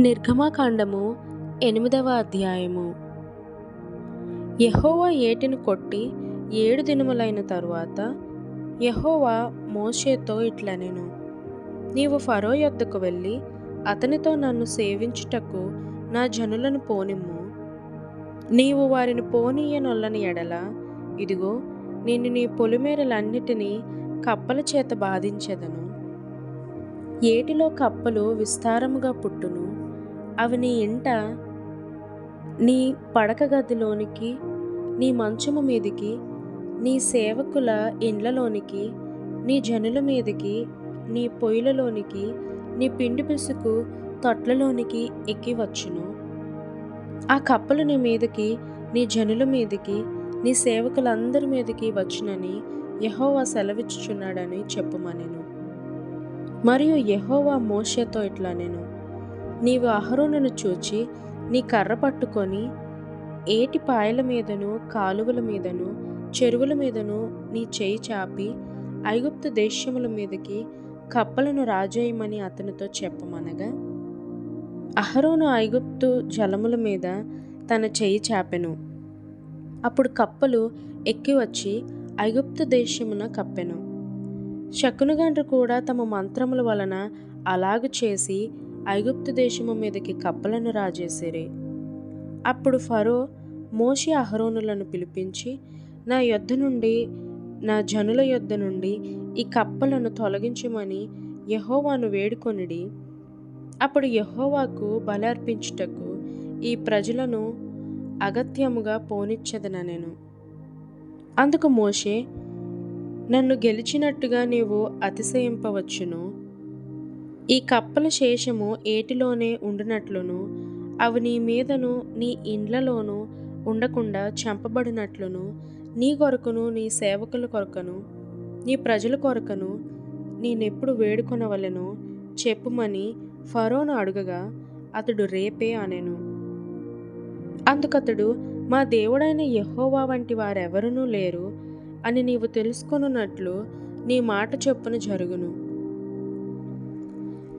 నిర్గమకాండము 8వ అధ్యాయము. యెహోవా ఏటిని కొట్టి 7 దినములైన తరువాత యెహోవా మోషేతో ఇట్లనెను, నీవు ఫరో యొద్దకు వెళ్ళి అతనితో నన్ను సేవించుటకు నా జనులను పోనిమ్ము. నీవు వారిని పోనీయనొల్లని ఎడల, ఇదిగో నేను నీ పొలిమేరలన్నిటినీ కప్పల చేత బాధించెదను. ఏటిలో కప్పలు విస్తారముగా పుట్టును. అవి నీ ఇంట, నీ పడక గదిలోనికి, నీ మంచము మీదికి, నీ సేవకుల ఇండ్లలోనికి, నీ జనుల మీదికి, నీ పొయ్యిలలోనికి, నీ పిండి పిసుకు తొట్లలోనికి ఎక్కి వచ్చును. ఆ కప్పలు నీ మీదికి, నీ జనుల మీదికి, నీ సేవకులందరి మీదికి వచ్చునని యెహోవా సెలవిచ్చుచున్నాడని చెప్పుమనెను. మరియు యెహోవా మోషేతో ఇట్లనెను, నీవు అహరోనును చూచి నీ కర్ర పట్టుకొని ఏటి పాయల మీదను, కాలువల మీదను, చెరువుల మీదను నీ చేయి చాపి ఐగుప్తు దేశముల మీదకి కప్పలను రాజేయమని అతనితో చెప్పమనగా, అహరోను ఐగుప్తు జలముల మీద తన చేయి చాపెను. అప్పుడు కప్పలు ఎక్కి వచ్చి ఐగుప్తు దేశమున కప్పెను. శకునగండ్రు కూడా తమ మంత్రముల వలన అలాగు చేసి ఐగుప్తు దేశము మీదకి కప్పలను రాజేసిరి. అప్పుడు ఫరో మోషే అహరోనులను పిలిపించి, నా యొద్ద నుండి, నా జనుల యొద్ద నుండి ఈ కప్పలను తొలగించమని యెహోవాను వేడుకొనిడి. అప్పుడు యెహోవాకు బలి అర్పించుటకు ఈ ప్రజలను అగత్యముగా పోనిచ్చెదనెను. అందుకు మోషే, నన్ను గెలిచినట్టుగా నీవు అతిశయింపవచ్చును. ఈ కప్పల శేషము ఏటిలోనే ఉండునట్లును, అవి నీ మీదను నీ ఇండ్లలోనూ ఉండకుండా చంపబడినట్లును, నీ కొరకును, నీ సేవకుల కొరకును, నీ ప్రజల కొరకును నేనెప్పుడు వేడుకొనవలెనో చెప్పుమని ఫరోను అడుగగా, అతడు రేపే అనెను. అందుకతడు, మా దేవుడైన యెహోవా వంటి వారెవరునూ లేరు అని నీవు తెలుసుకొనున్నట్లు నీ మాట చొప్పున జరుగును.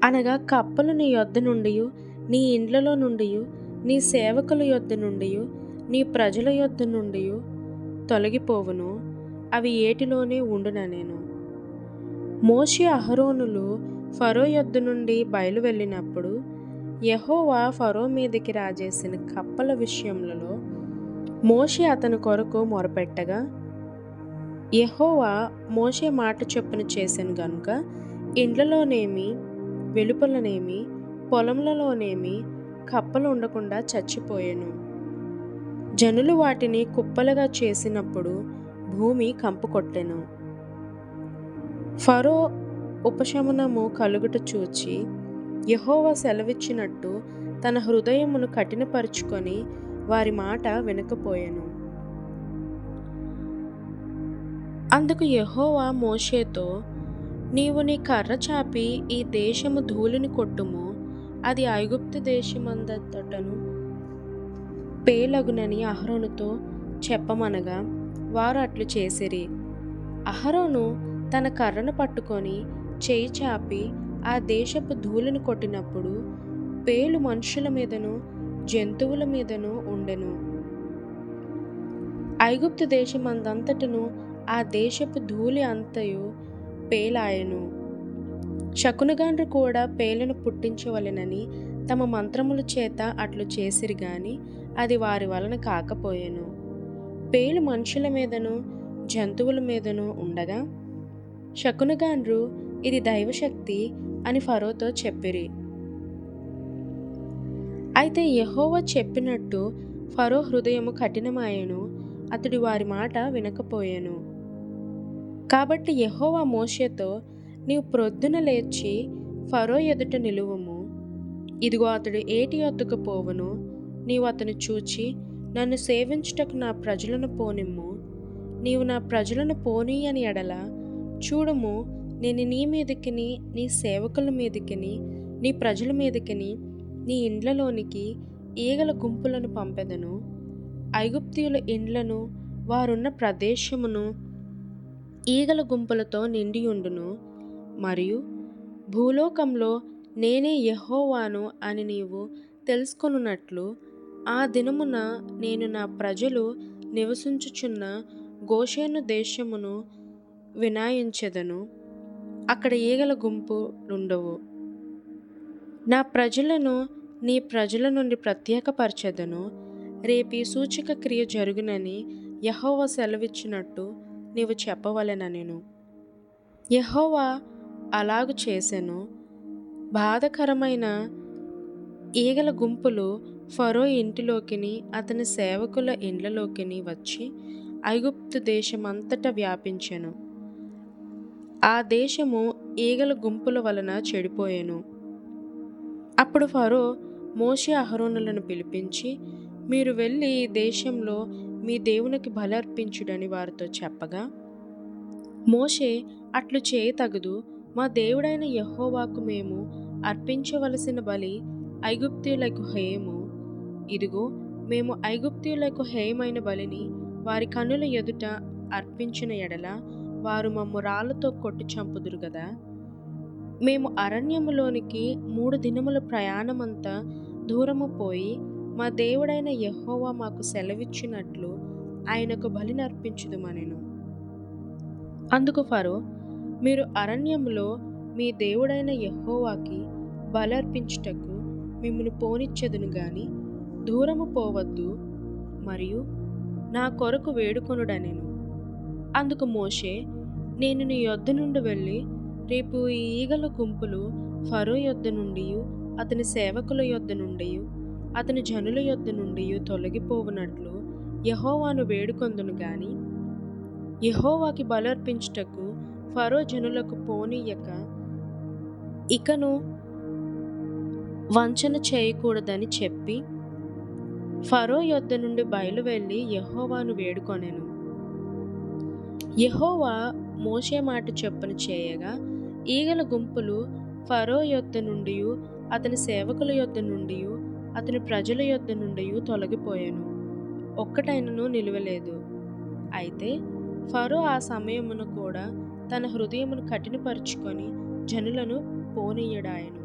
అనగా కప్పలు నీ యొద్ద నుండి, నీ ఇండ్లలో నుండి, నీ సేవకుల యొద్ద నుండి, నీ ప్రజల యొద్ద నుండి తొలగిపోవును, అవి ఏటిలోనే ఉండుననెను. మోషే అహరోనులు ఫరో యొద్ద నుండి బయలు వెళ్ళినప్పుడు యెహోవా ఫరో మీదికి రాజేసిన కప్పల విషయములలో మోషే అతని కొరకు మొరపెట్టగా, యెహోవా మోషే మాట చొప్పున చేసెను గనుక ఇండ్లలోనేమి, వెలుపలనేమి, పొలములలోనేమి కప్పలు ఉండకుండా చచ్చిపోయెను. జనులు వాటిని కుప్పలుగా చేసినప్పుడు భూమి కంపు కొట్టెను. ఫరో ఉపశమనము కలుగుట చూచి యెహోవా సెలవిచ్చినట్టు తన హృదయమును కఠినపరుచుకొని వారి మాట వినకపోయెను. అందుకు యెహోవా మోషేతో, నీవు నీ కర్ర చాపి ఈ దేశము ధూళిని కొట్టుము, అది ఐగుప్తు దేశమందంతటను పేలగునని అహరోనుతో చెప్పమనగా, వారు అట్లు చేసిరి. అహరోను తన కర్రను పట్టుకొని చేయి చాపి ఆ దేశపు ధూళిని కొట్టినప్పుడు పేలు మనుషుల మీదను జంతువుల మీదను ఉండెను. ఐగుప్తు దేశమందంతటను ఆ దేశపు ధూళి అంతయు పేలాయెను. శకునగాండ్రు కూడా పేలను పుట్టించవలెనని తమ మంత్రముల చేత అట్లు చేసిరి గాని అది వారి వలన కాకపోయెను. పేలు మనుషుల మీదను జంతువుల మీదను ఉండగా శకునగాండ్రు, ఇది దైవశక్తి అని ఫరోతో చెప్పిరి. అయితే యెహోవా చెప్పినట్టు ఫరో హృదయము కఠినమాయెను, అతడు వారి మాట వినకపోయెను. కాబట్టి యెహోవా మోషేతో, నీవు ప్రొద్దున లేచి ఫరో ఎదుట నిలువుము. ఇదిగో అతడు ఏటి యొద్దకు పోవును, నీవు అతను చూచి నన్ను సేవించుటకు నా ప్రజలను పోనిమ్ము. నీవు నా ప్రజలను పోనీయని ఎడల, చూడుము, నేను నీ మీదికిని, నీ సేవకుల మీదికిని, నీ ప్రజల మీదికిని, నీ ఇండ్లలోనికి ఈగల గుంపులను పంపెదను. ఐగుప్తీయుల ఇండ్లను, వారున్న ప్రదేశమును ఈగల గుంపులతో నిండియుండును. మరియు భూలోకంలో నేనే యెహోవాను అని నీవు తెలుసుకొనున్నట్లు ఆ దినమున నేను నా ప్రజలు నివసించుచున్న గోషేను దేశమును వినాయించెదను. అక్కడ ఈగల గుంపులుండవు. నా ప్రజలను నీ ప్రజల నుండి ప్రత్యేకపరచెదను. రేపీ సూచక క్రియ జరుగునని యెహోవా సెలవిచ్చినట్టు నీవు చెప్పవలెననెను. యెహోవా అలాగు చేసెను. బాధాకరమైన ఈగల గుంపులు ఫరో ఇంటిలోకిని అతని సేవకుల ఇండ్లలోకిని వచ్చి ఐగుప్తు దేశమంతటా వ్యాపించెను. ఆ దేశము ఈగల గుంపుల వలన చెడిపోయెను. అప్పుడు ఫరో మోషే అహరోనులను పిలిపించి, మీరు వెళ్ళి ఈ దేశంలో మీ దేవునికి బలి అర్పించుడని వారితో చెప్పగా, మోషే అట్లు చేయతగదు, మా దేవుడైన యెహోవాకు మేము అర్పించవలసిన బలి ఐగుప్తీయులకు హేయము. ఇదిగో, మేము ఐగుప్తీయులకు హేయమైన బలిని వారి కన్నుల ఎదుట అర్పించిన ఎడల వారు మమ్ము రాళ్లతో కొట్టి చంపుదురు గదా. మేము అరణ్యములోనికి 3 దినముల ప్రయాణమంత దూరము పోయి మా దేవుడైన యెహోవా మాకు సెలవిచ్చినట్లు ఆయనకు బలిని అర్పించుదుమనెను. అందుకు ఫరో, మీరు అరణ్యములో మీ దేవుడైన యెహోవాకి బలర్పించుటకు మిమ్మును పోనిచ్చెదను గాని దూరము పోవద్దు, మరియు నా కొరకు వేడుకొనుడనెను. అందుకు మోషే, నేను నీ యొద్ద నుండి వెళ్ళి రేపు ఈ ఈగల గుంపులు ఫరో యొద్ద నుండియు అతని సేవకుల యొద్ద నుండియు అతని జనుల యొద్ద నుండియు తొలగిపోవునట్లు యెహోవాను వేడుకొందును గాని యెహోవాకి బలర్పించుటకు ఫరో జనులకు పోనీయక ఇకను వంచన చేయకూడదని చెప్పి ఫరో యొద్ద నుండి బయలువెళ్ళి యెహోవాను వేడుకొనెను. యెహోవా మోషే మాట చొప్పున చేయగా ఈగల గుంపులు ఫరో యొద్ద నుండియు అతని సేవకుల యొద్ద నుండియు అతని ప్రజల యొద్ద నుండియు తొలగిపోయెను. ఒక్కటైనను నిలువలేదు. అయితే ఫరో ఆ సమయమున కూడా తన హృదయమును కఠినపరుచుకొని జనులను పోనీయడాయెను.